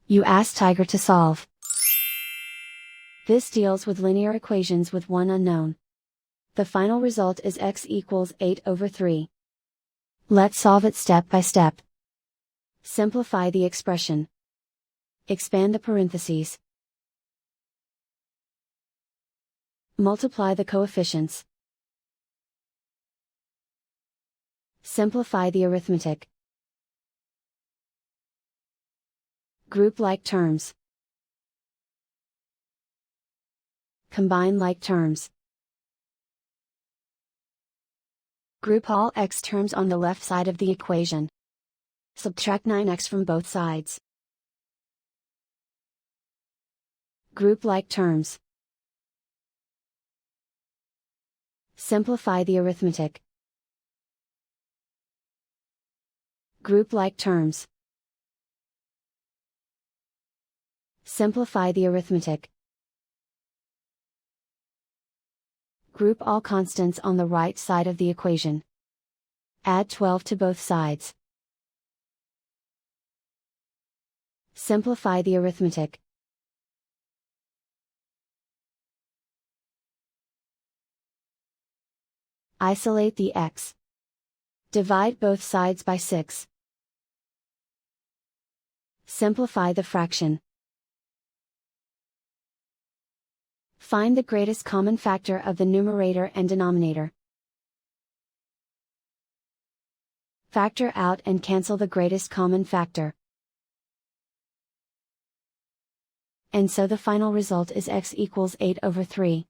You ask Tiger to solve. This deals with linear equations with one unknown. The final result is x equals 8/3. Let's solve it step by step. Simplify the expression. Expand the parentheses. Multiply the coefficients. Simplify the arithmetic. Group like terms. Combine like terms. Group all x terms on the left side of the equation. Subtract 9x from both sides. Group like terms. Simplify the arithmetic. Group like terms. Simplify the arithmetic. Group all constants on the right side of the equation. Add 12 to both sides. Simplify the arithmetic. Isolate the x. Divide both sides by 6. Simplify the fraction. Find the greatest common factor of the numerator and denominator. Factor out and cancel the greatest common factor. And so the final result is x equals 8/3.